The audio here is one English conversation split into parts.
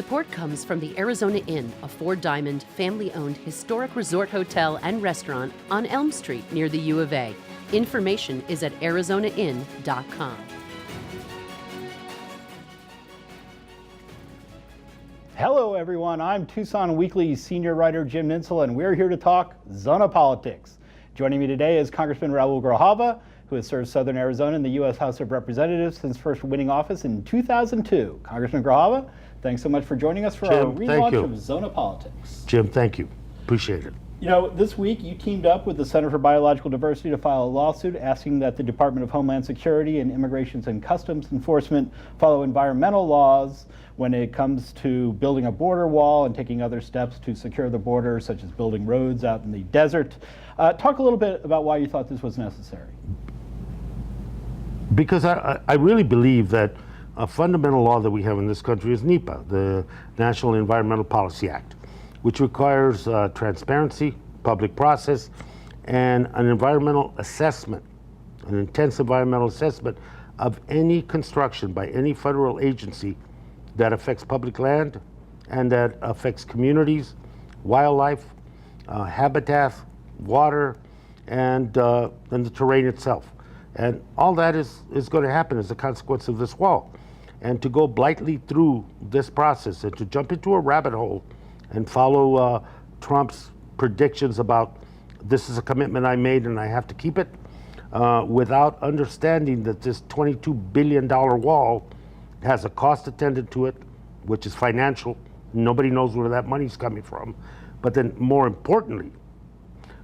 Support comes from the Arizona Inn, a four-diamond, family-owned historic resort hotel and restaurant on Elm Street near the U of A. Information is at arizonainn.com. Hello, everyone. I'm Tucson Weekly senior writer Jim NINTZEL, and we're here to talk Zona Politics. Joining me today is Congressman Raul Grijalva, who has served Southern Arizona in the U.S. House of Representatives since first winning office in 2002. Congressman Grijalva, thanks so much for joining us for our relaunch of Zona Politics. Jim, thank you. Appreciate it. You know, this week you teamed up with the Center for Biological Diversity to file a lawsuit asking that the Department of Homeland Security and Immigrations and Customs Enforcement follow environmental laws when it comes to building a border wall and taking other steps to secure the border, such as building roads out in the desert. Talk a little bit about why you thought this was necessary. Because I really believe that a fundamental law that we have in this country is NEPA, the National Environmental Policy Act, which requires transparency, public process, and an environmental assessment, an intense environmental assessment of any construction by any federal agency that affects public land and that affects communities, wildlife, habitat, water, and the terrain itself. And all that is going to happen as a consequence of this wall. And to go blithely through this process and to jump into a rabbit hole and follow Trump's predictions about this is a commitment I made and I have to keep it, without understanding that this $22 billion wall has a cost attendant to it, which is financial. Nobody knows where that money's coming from. But then more importantly,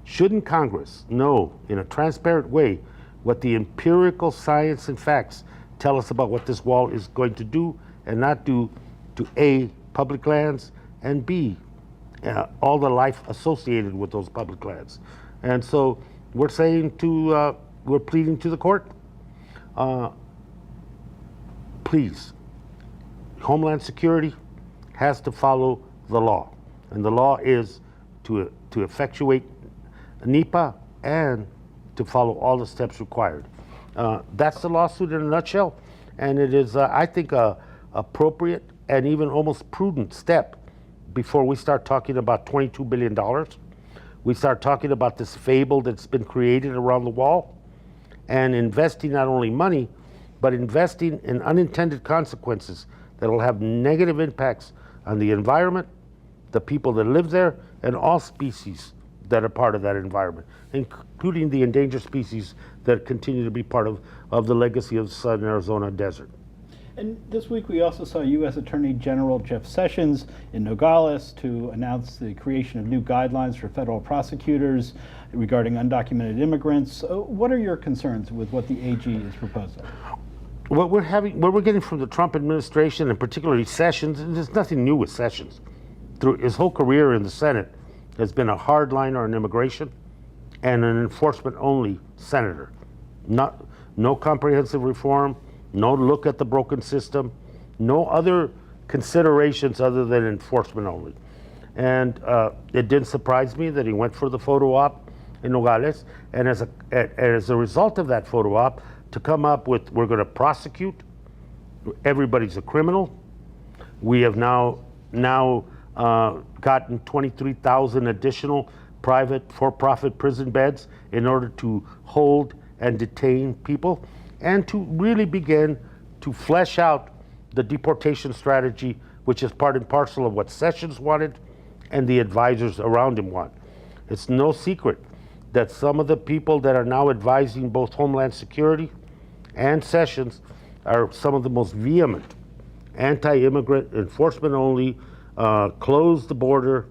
shouldn't Congress know in a transparent way what the empirical science and facts tell us about what this wall is going to do and not do to A, public lands, and B, all the life associated with those public lands. And so we're saying to, we're pleading to the court, please, Homeland Security has to follow the law. And the law is to effectuate NEPA and to follow all the steps required. That's the lawsuit in a nutshell, and it is, I think, a appropriate and even almost prudent step before we start talking about $22 billion. We start talking about this fable that's been created around the wall and investing not only money, but investing in unintended consequences that will have negative impacts on the environment, the people that live there, and all species that are part of that environment, including the endangered species that continue to be part of the legacy of the Southern Arizona desert. And this week we also saw U.S. Attorney General Jeff Sessions in Nogales to announce the creation of new guidelines for federal prosecutors regarding undocumented immigrants. What are your concerns with what the AG is proposing? What we're getting from the Trump administration, and particularly Sessions, and there's nothing new with Sessions. Through his whole career in the Senate, has been a hardliner on immigration and an enforcement-only senator. No comprehensive reform, no look at the broken system, no other considerations other than enforcement only. And it didn't surprise me that he went for the photo op in Nogales, and as a result of that photo op, to come up with, we're going to prosecute, everybody's a criminal. We have now gotten 23,000 additional private for-profit prison beds in order to hold and detain people and to really begin to flesh out the deportation strategy, which is part and parcel of what Sessions wanted and the advisors around him want. It's no secret that some of the people that are now advising both Homeland Security and Sessions are some of the most vehement anti-immigrant, enforcement-only, close the border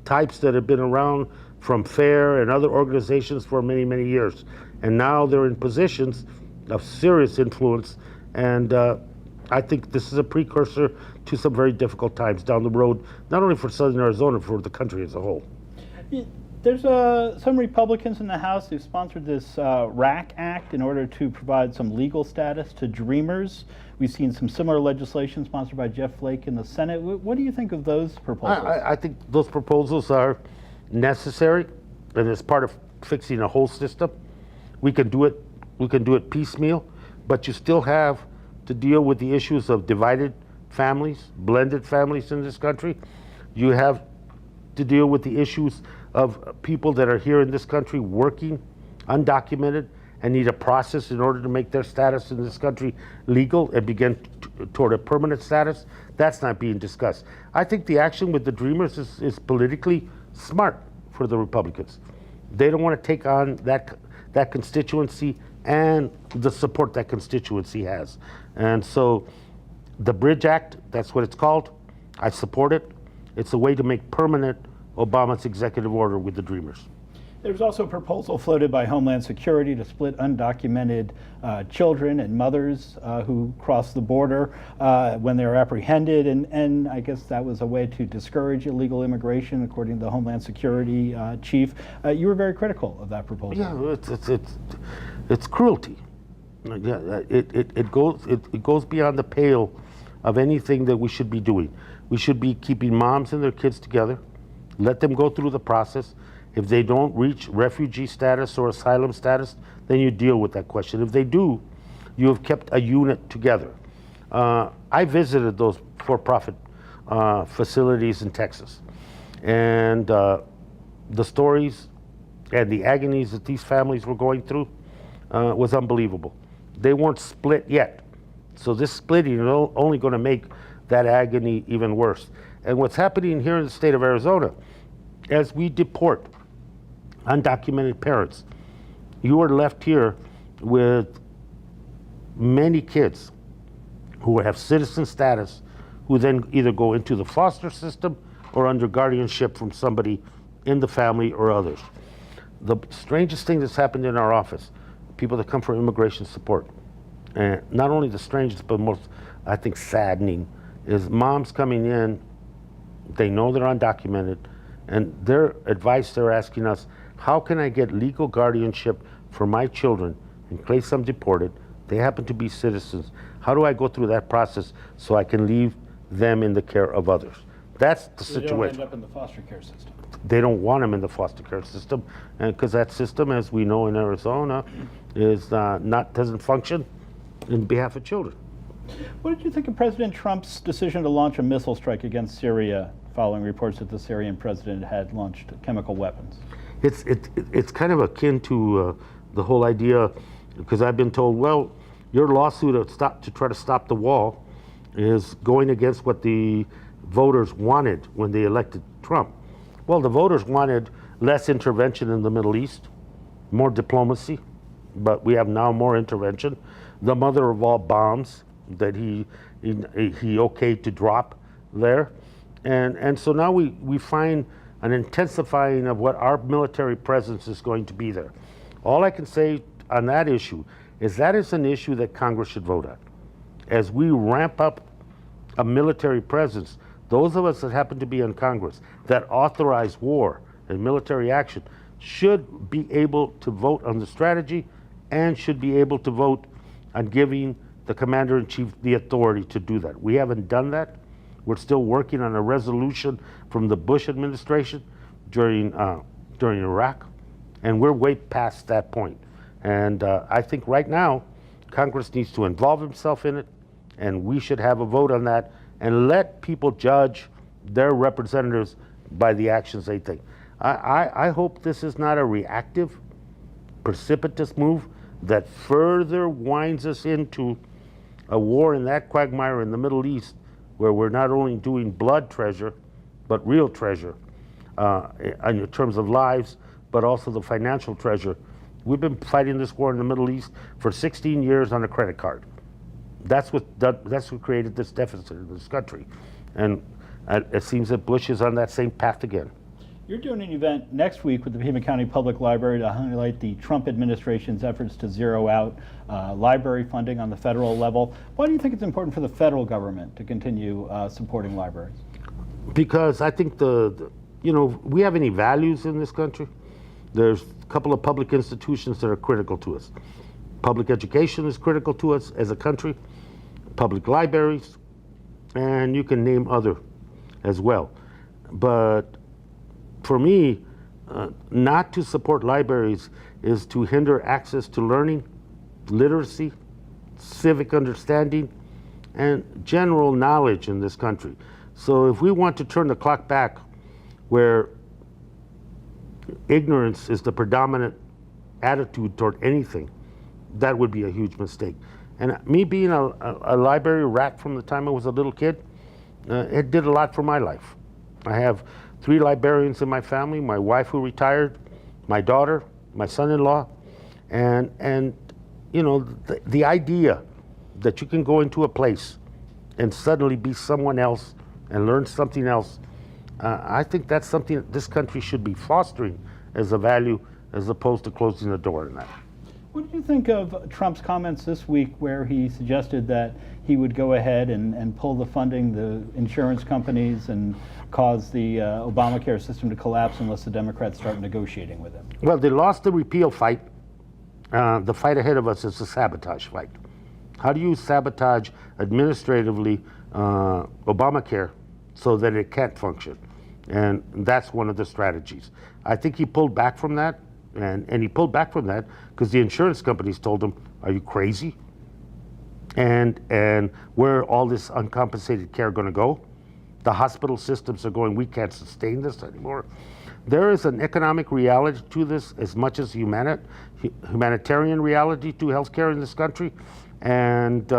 types that have been around from FAIR and other organizations for many, many years. And now they're in positions of serious influence, and I think this is a precursor to some very difficult times down the road, not only for Southern Arizona, for the country as a whole. There's some Republicans in the House who've sponsored this RAC Act in order to provide some legal status to Dreamers. We've seen some similar legislation sponsored by Jeff Flake in the Senate. What do you think of those proposals? I think those proposals are necessary, and as part of fixing a whole system. We can do it piecemeal, but you still have to deal with the issues of divided families, blended families in this country. You have to deal with the issues of people that are here in this country working undocumented and need a process in order to make their status in this country legal and begin toward a permanent status. That's not being discussed. I think the action with the Dreamers is politically smart for the Republicans. They don't want to take on that constituency and the support that constituency has. And so the Bridge Act, that's what it's called. I support it. It's a way to make permanent Obama's executive order with the Dreamers. There's also a proposal floated by Homeland Security to split undocumented children and mothers who cross the border when they're apprehended, and I guess that was a way to discourage illegal immigration, according to the Homeland Security chief. You were very critical of that proposal. Yeah, it's cruelty. Yeah, it goes beyond the pale of anything that we should be doing. We should be keeping moms and their kids together, let them go through the process. If they don't reach refugee status or asylum status, then you deal with that question. If they do, you have kept a unit together. I visited those for-profit facilities in Texas, and the stories and the agonies that these families were going through was unbelievable. They weren't split yet, so this splitting is only going to make that agony even worse. And what's happening here in the state of Arizona, as we deport undocumented parents, you are left here with many kids who have citizen status, who then either go into the foster system or under guardianship from somebody in the family or others. The strangest thing that's happened in our office, people that come for immigration support, and not only the strangest, but most, I think, saddening, is moms coming in, they know they're undocumented, and their advice they're asking us, how can I get legal guardianship for my children in case I'm deported? They happen to be citizens. How do I go through that process so I can leave them in the care of others? That's the situation. They don't end up in the foster care system. They don't want them in the foster care system, and because that system, as we know in Arizona, is doesn't function in behalf of children. What did you think of President Trump's decision to launch a missile strike against Syria following reports that the Syrian president had launched chemical weapons? It's kind of akin to the whole idea, because I've been told, well, your lawsuit to try to stop the wall is going against what the voters wanted when they elected Trump. Well, the voters wanted less intervention in the Middle East, more diplomacy, but we have now more intervention. The mother of all bombs that he okayed to drop there. And so now we find an intensifying of what our military presence is going to be there. All I can say on that issue is that is an issue that Congress should vote on. As we ramp up a military presence, those of us that happen to be in Congress that authorize war and military action should be able to vote on the strategy and should be able to vote on giving the commander-in-chief the authority to do that. We haven't done that. We're still working on a resolution from the Bush administration during Iraq, and we're way past that point. And I think right now, Congress needs to involve himself in it, and we should have a vote on that and let people judge their representatives by the actions they take. I hope this is not a reactive, precipitous move that further winds us into a war in that quagmire in the Middle East, where we're not only doing blood treasure, but real treasure in terms of lives, but also the financial treasure. We've been fighting this war in the Middle East for 16 years on a credit card. That's what created this deficit in this country. And it seems that Bush is on that same path again. You're doing an event next week with the Pima County Public Library to highlight the Trump administration's efforts to zero out library funding on the federal level. Why do you think it's important for the federal government to continue supporting libraries? Because I think we have any values in this country. There's a couple of public institutions that are critical to us. Public education is critical to us as a country, public libraries, and you can name other as well. But for me, not to support libraries is to hinder access to learning, literacy, civic understanding, and general knowledge in this country. So if we want to turn the clock back where ignorance is the predominant attitude toward anything, that would be a huge mistake. And me being a library rat from the time I was a little kid, it did a lot for my life. I have 3 librarians in my family, my wife who retired, my daughter, my son-in-law, and you know, the idea that you can go into a place and suddenly be someone else and learn something else, I think that's something that this country should be fostering as a value as opposed to closing the door on that. What did you think of Trump's comments this week where he suggested that he would go ahead and pull the funding, the insurance companies, and cause the Obamacare system to collapse unless the Democrats start negotiating with him? Well, they lost the repeal fight. The fight ahead of us is the sabotage fight. How do you sabotage administratively Obamacare so that it can't function? And that's one of the strategies. I think he pulled back from that, and he pulled back from that because the insurance companies told him, are you crazy? And where all this uncompensated care going to go? The hospital systems are going, we can't sustain this anymore. There is an economic reality to this as much as humanitarian reality to healthcare in this country. And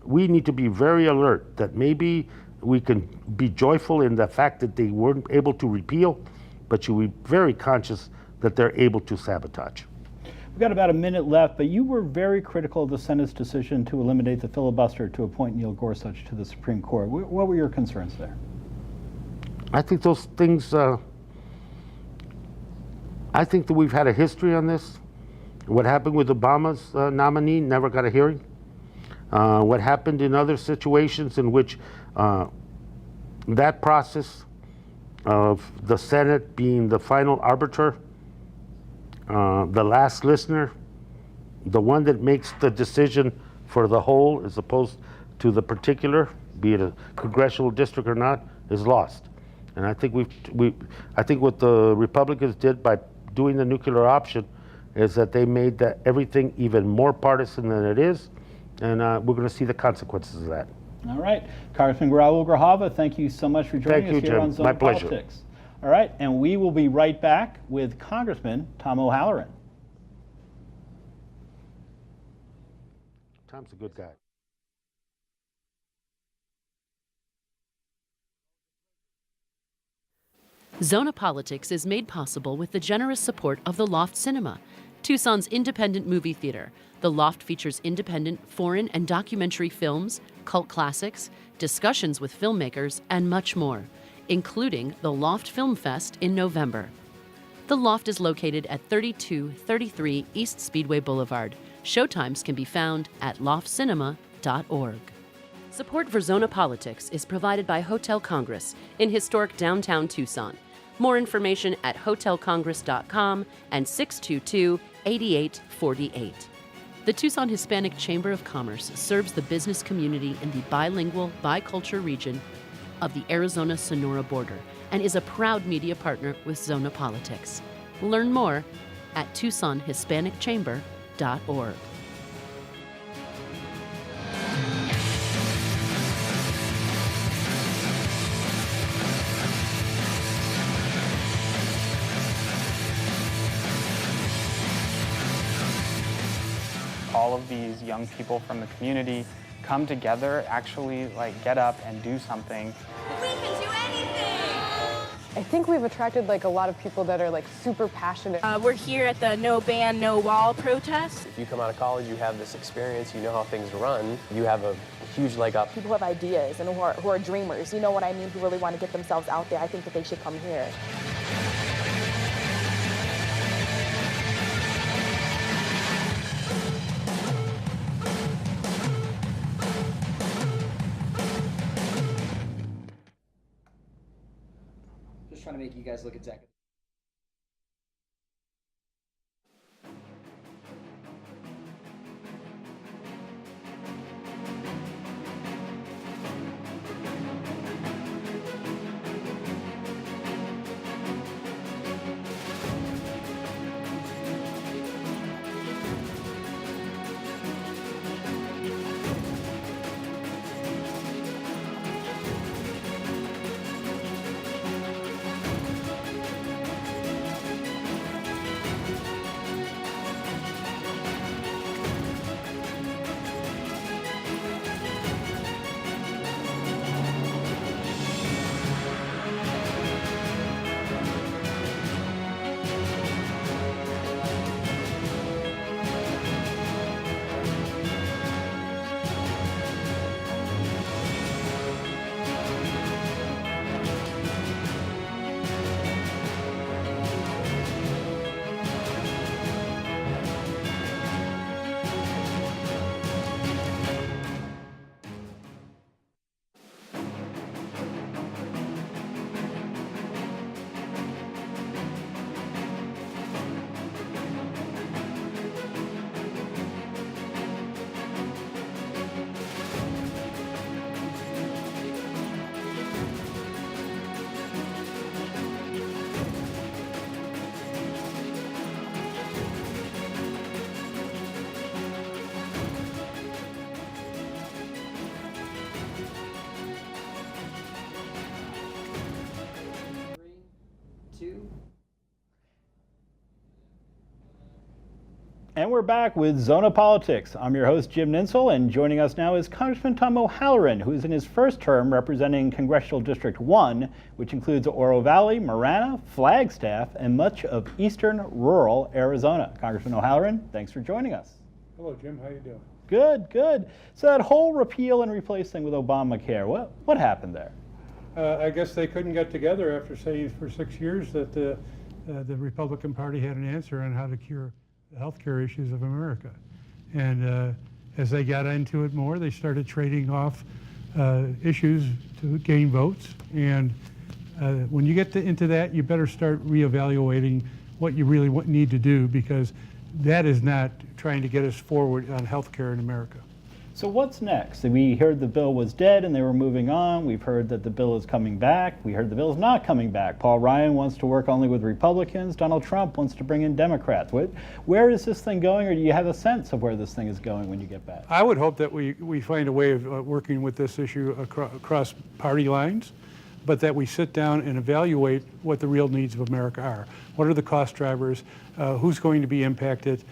we need to be very alert that maybe we can be joyful in the fact that they weren't able to repeal, but you be very conscious that they're able to sabotage. We've got about a minute left, but you were very critical of the Senate's decision to eliminate the filibuster to appoint Neil Gorsuch to the Supreme Court. What were your concerns there? I think those things, I think that we've had a history on this. What happened with Obama's nominee never got a hearing. What happened in other situations in which that process of the Senate being the final arbiter, the last listener, the one that makes the decision for the whole as opposed to the particular, be it a congressional district or not, is lost. And I think I think what the Republicans did by doing the nuclear option is that they made that everything even more partisan than it is, and we're going to see the consequences of that. All right, Congressman Raul Grijalva, thank you so much for joining us here on Zona Politics. All right, and we will be right back with Congressman Tom OHalleran. Tom's a good guy. Zona Politics is made possible with the generous support of the Loft Cinema, Tucson's independent movie theater. The Loft features independent foreign and documentary films, cult classics, discussions with filmmakers, and much more, including the Loft Film Fest in November. The Loft is located at 3233 East Speedway Boulevard. Showtimes can be found at loftcinema.org. Support for Zona Politics is provided by Hotel Congress in historic downtown Tucson. More information at hotelcongress.com and 622-8848. The Tucson Hispanic Chamber of Commerce serves the business community in the bilingual, bicultural region of the Arizona-Sonora border and is a proud media partner with Zona Politics. Learn more at TucsonHispanicChamber.org. All of these young people from the community come together, actually get up and do something. We can do anything! I think we've attracted a lot of people that are super passionate. We're here at the No Ban, No Wall protest. If you come out of college, you have this experience, you know how things run, you have a huge leg up. People have ideas and who are dreamers, you know what I mean, who really want to get themselves out there. I think that they should come here. Just trying to make you guys look exactly. And we're back with Zona Politics. I'm your host, Jim NINTZEL, and joining us now is Congressman Tom OHalleran, who is in his first term representing Congressional District 1, which includes Oro Valley, Marana, Flagstaff, and much of eastern rural Arizona. Congressman OHalleran, thanks for joining us. Hello, Jim. How you doing? Good, good. So that whole repeal and replace thing with Obamacare, what happened there? I guess they couldn't get together after saying for 6 years that the Republican Party had an answer on how to cure the healthcare issues of America. And as they got into it more, they started trading off issues to gain votes. And when you get into that, you better start reevaluating what you really need to do, because that is not trying to get us forward on healthcare in America. So what's next? We heard the bill was dead and they were moving on. We've heard that the bill is coming back. We heard the bill is not coming back. Paul Ryan wants to work only with Republicans. Donald Trump wants to bring in Democrats. Where is this thing going, or do you have a sense of where this thing is going when you get back? I would hope that we find a way of working with this issue across party lines, but that we sit down and evaluate what the real needs of America are. What are the cost drivers? Who's going to be impacted?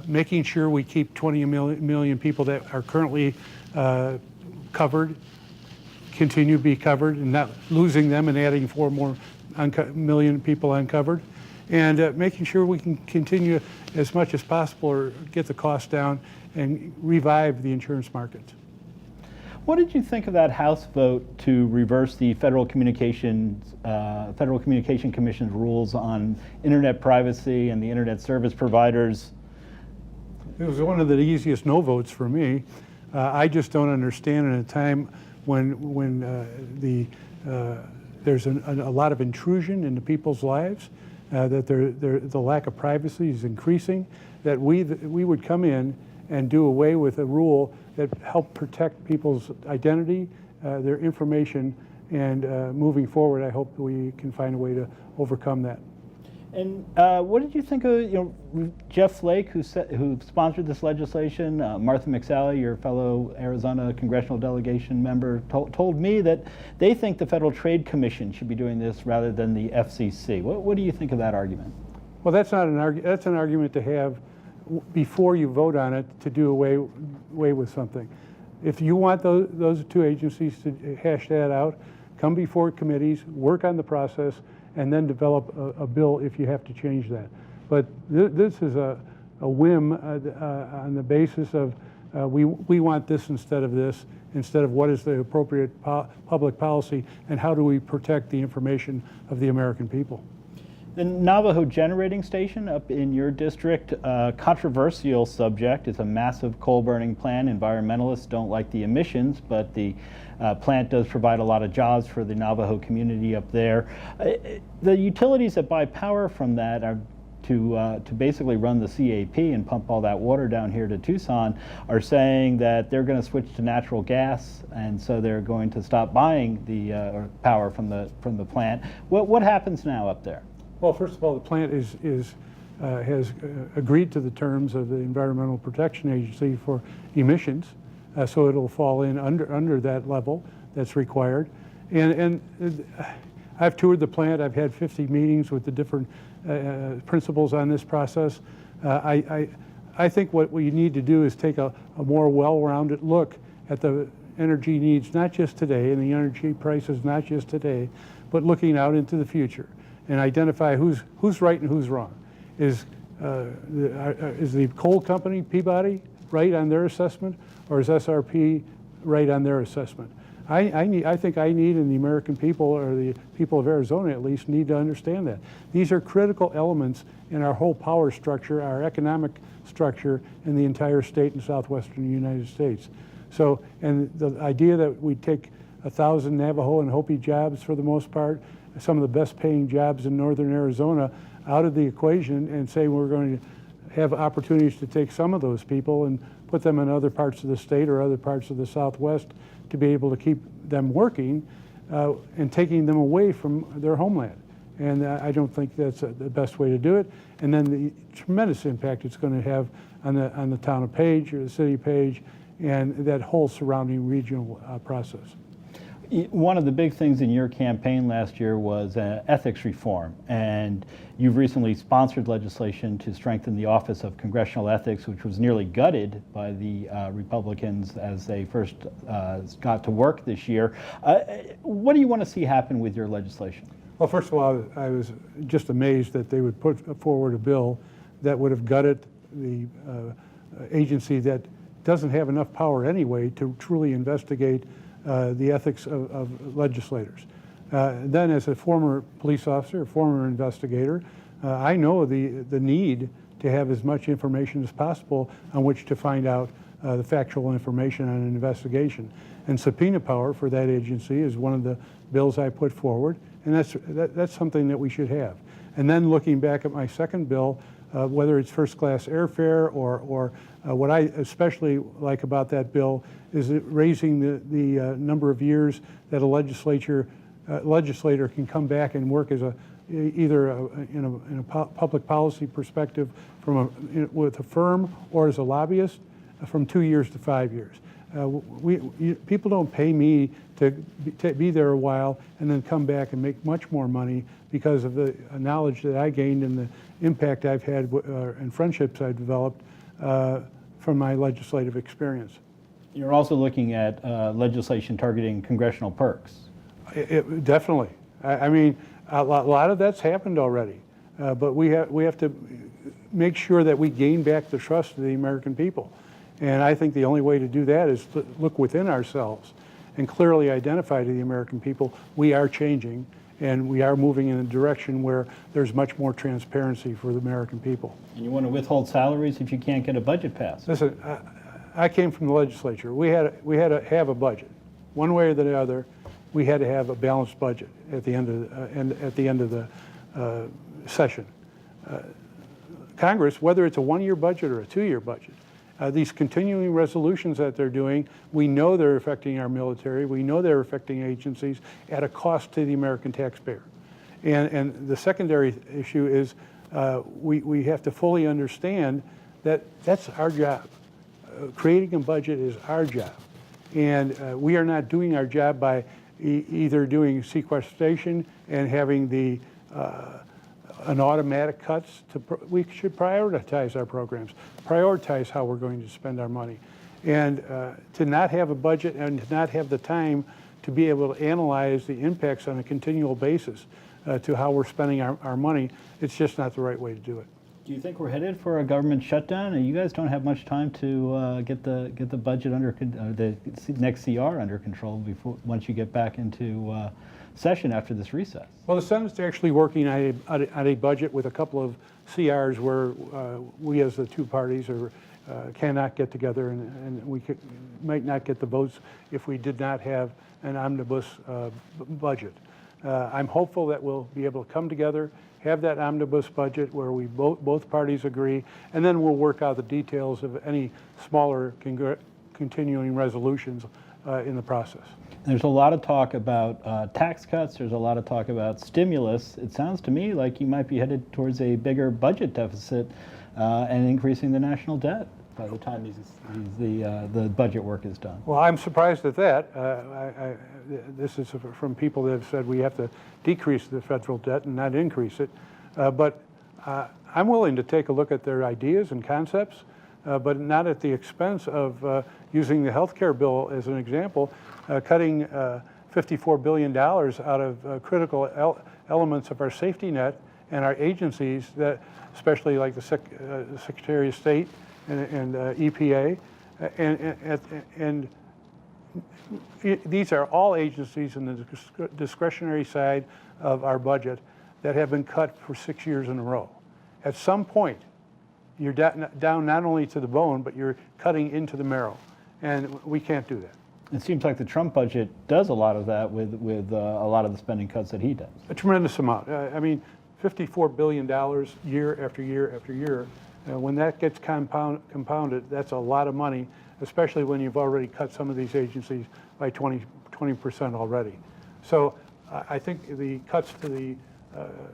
Making sure we keep 20 million people that are currently covered, continue to be covered, and not losing them and adding 4 more million people uncovered. And making sure we can continue as much as possible or get the cost down and revive the insurance markets. What did you think of that House vote to reverse the Federal Communication Commission's rules on internet privacy and the internet service providers? It was one of the easiest no votes for me. I just don't understand in a time when there's a lot of intrusion into people's lives, that the lack of privacy is increasing, that we would come in and do away with a rule that helped protect people's identity, their information, and moving forward, I hope we can find a way to overcome that. And what did you think of Jeff Flake, who sponsored this legislation? Martha McSally, your fellow Arizona congressional delegation member, told me that they think the Federal Trade Commission should be doing this rather than the FCC. What do you think of that argument? Well, that's not an argument. That's an argument to have before you vote on it, to do away with something. If you want those two agencies to hash that out, come before committees, work on the process, and then develop a bill if you have to change that. But this is a whim on the basis of we want this instead of this, instead of what is the appropriate public policy and how do we protect the information of the American people. The Navajo generating station up in your district, controversial subject. It's a massive coal burning plant. Environmentalists don't like the emissions, but the plant does provide a lot of jobs for the Navajo community up there. The utilities that buy power from that are to basically run the CAP and pump all that water down here to Tucson are saying that they're going to switch to natural gas, and so they're going to stop buying the power from the plant. What happens now up there? Well, first of all, the plant has agreed to the terms of the Environmental Protection Agency for emissions, so it'll fall in under that level that's required. And I've toured the plant. I've had 50 meetings with the different principals on this process. I think what we need to do is take a more well-rounded look at the energy needs, not just today, and the energy prices not just today, but looking out into the future, and identify who's right and who's wrong. Is the coal company, Peabody, right on their assessment, or is SRP right on their assessment? I think I need, and the American people, or the people of Arizona at least, need to understand that. These are critical elements in our whole power structure, our economic structure in the entire state and southwestern United States. So, and the idea that we take 1,000 Navajo and Hopi jobs for the most part, some of the best paying jobs in northern Arizona, out of the equation and say we're going to have opportunities to take some of those people and put them in other parts of the state or other parts of the Southwest to be able to keep them working and taking them away from their homeland. And I don't think that's the best way to do it. And then the tremendous impact it's going to have on the town of Page or the city of Page and that whole surrounding regional process. One of the big things in your campaign last year was ethics reform, and you've recently sponsored legislation to strengthen the Office of Congressional Ethics, which was nearly gutted by the Republicans as they first got to work this year. What do you want to see happen with your legislation? Well, first of all, I was just amazed that they would put forward a bill that would have gutted the agency that doesn't have enough power anyway to truly investigate the ethics of legislators. Then as a former police officer, a former investigator, I know the need to have as much information as possible on which to find out the factual information on an investigation. And subpoena power for that agency is one of the bills I put forward, and that's something that we should have. And then looking back at my second bill, whether it's first-class airfare or what I especially like about that bill is raising the number of years that a legislator can come back and work as either in a public policy perspective with a firm or as a lobbyist from 2 years to 5 years. People don't pay me to be there a while and then come back and make much more money because of the knowledge that I gained and the impact I've had and friendships I've developed from my legislative experience. You're also looking at legislation targeting congressional perks. Definitely. I mean, a lot of that's happened already, but we have to make sure that we gain back the trust of the American people. And I think the only way to do that is to look within ourselves and clearly identify to the American people we are changing and we are moving in a direction where there's much more transparency for the American people. And you want to withhold salaries if you can't get a budget passed. Listen, I came from the legislature. We had to have a budget. One way or the other, we had to have a balanced budget at the end of the session. Congress, whether it's a one-year budget or a two-year budget, these continuing resolutions that they're doing, we know they're affecting our military, we know they're affecting agencies at a cost to the American taxpayer. And the secondary issue is we have to fully understand that that's our job. Creating a budget is our job. And we are not doing our job by either doing sequestration and having the an automatic cuts. We should prioritize our programs, prioritize how we're going to spend our money. And to not have a budget and to not have the time to be able to analyze the impacts on a continual basis to how we're spending our money, it's just not the right way to do it. Do you think we're headed for a government shutdown? You guys don't have much time to get the budget under the next CR under control once you get back into session after this recess. Well, the Senate's actually working on a budget with a couple of CRs where we as the two parties cannot get together and we might not get the votes if we did not have an omnibus budget. I'm hopeful that we'll be able to come together, have that omnibus budget where we both parties agree, and then we'll work out the details of any smaller continuing resolutions in the process. There's a lot of talk about tax cuts. There's a lot of talk about stimulus. It sounds to me like you might be headed towards a bigger budget deficit and increasing the national debt by the time the budget work is done. Well, I'm surprised at that. This is from people that have said we have to decrease the federal debt and not increase it. But I'm willing to take a look at their ideas and concepts, but not at the expense of using the health care bill as an example, cutting $54 billion out of critical elements of our safety net and our agencies, that, especially like the Secretary of State and EPA. And these are all agencies in the discretionary side of our budget that have been cut for 6 years in a row. At some point, you're down not only to the bone, but you're cutting into the marrow. And we can't do that. It seems like the Trump budget does a lot of that with a lot of the spending cuts that he does. A tremendous amount. I mean, $54 billion year after year after year. When that gets compounded, that's a lot of money, especially when you've already cut some of these agencies by 20% already. So I think the cuts to the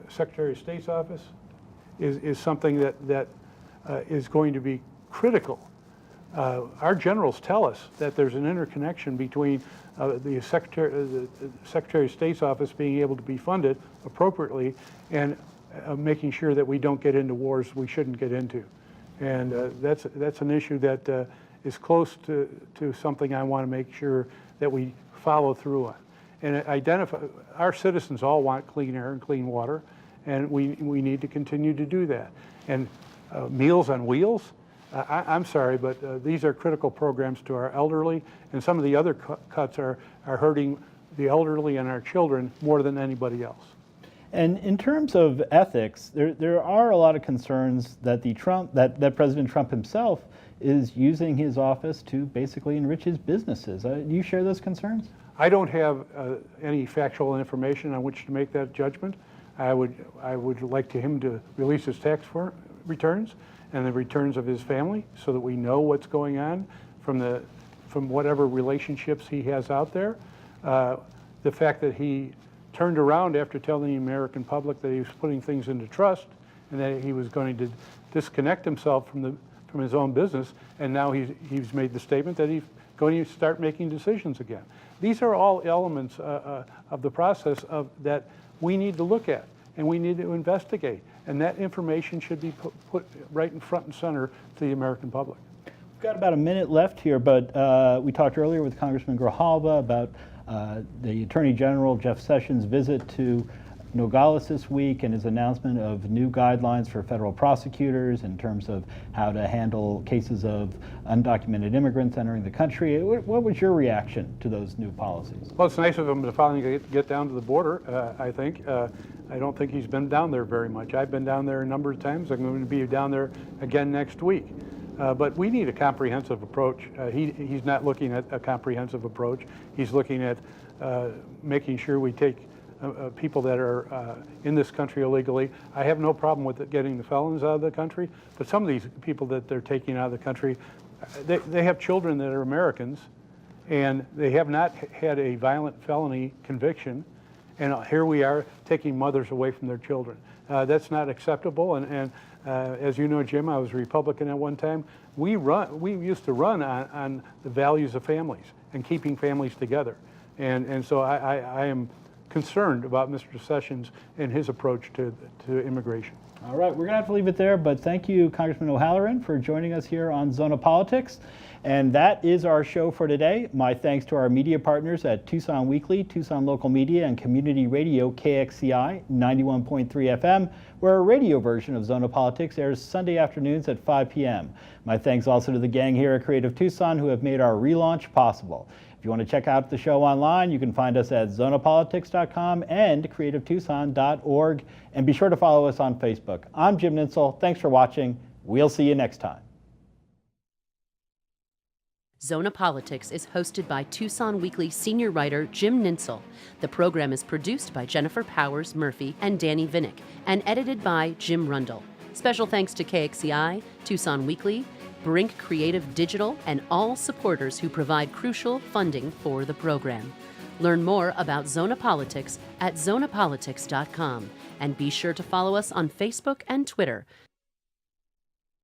Secretary of State's office is something that is going to be critical. Our generals tell us that there's an interconnection between the Secretary of State's office being able to be funded appropriately, and making sure that we don't get into wars we shouldn't get into. And that's an issue that is close to something I want to make sure that we follow through on. And identify, our citizens all want clean air and clean water, and we need to continue to do that. And Meals on Wheels, I'm sorry, but these are critical programs to our elderly, and some of the other cuts are hurting the elderly and our children more than anybody else. And in terms of ethics, there are a lot of concerns that that President Trump himself is using his office to basically enrich his businesses. Do you share those concerns? I don't have any factual information on which to make that judgment. I would like him to release his tax returns and the returns of his family, so that we know what's going on from whatever relationships he has out there. The fact that he turned around after telling the American public that he was putting things into trust and that he was going to disconnect himself from his own business, and now he's made the statement that he's going to start making decisions again. These are all elements of the process that we need to look at and we need to investigate, and that information should be put right in front and center to the American public. We've got about a minute left here, but we talked earlier with Congressman Grijalva about the Attorney General Jeff Sessions' visit to Nogales this week and his announcement of new guidelines for federal prosecutors in terms of how to handle cases of undocumented immigrants entering the country. What was your reaction to those new policies? Well, it's nice of him to finally get down to the border, I think. I don't think he's been down there very much. I've been down there a number of times. I'm going to be down there again next week. But we need a comprehensive approach. He's not looking at a comprehensive approach. He's looking at making sure we take people that are in this country illegally. I have no problem with getting the felons out of the country, but some of these people that they're taking out of the country, they have children that are Americans, and they have not had a violent felony conviction, and here we are taking mothers away from their children. That's not acceptable, and as you know, Jim, I was a Republican at one time. We used to run on the values of families and keeping families together, and so I am concerned about Mr. Sessions and his approach to immigration. All right, we're going to have to leave it there, but thank you, Congressman OHalleran, for joining us here on Zona Politics. And that is our show for today. My thanks to our media partners at Tucson Weekly, Tucson Local Media, and Community Radio KXCI 91.3 FM, where a radio version of Zona Politics airs Sunday afternoons at 5 p.m. My thanks also to the gang here at Creative Tucson who have made our relaunch possible. If you want to check out the show online, you can find us at zonapolitics.com and creativetucson.org. And be sure to follow us on Facebook. I'm Jim NINTZEL. Thanks for watching. We'll see you next time. Zona Politics is hosted by Tucson Weekly senior writer Jim NINTZEL. The program is produced by Jennifer Powers Murphy and Danny Vinnick and edited by Jim Rundle. Special thanks to KXCI, Tucson Weekly, Brink Creative Digital, and all supporters who provide crucial funding for the program. Learn more about Zona Politics at zonapolitics.com, and be sure to follow us on Facebook and Twitter.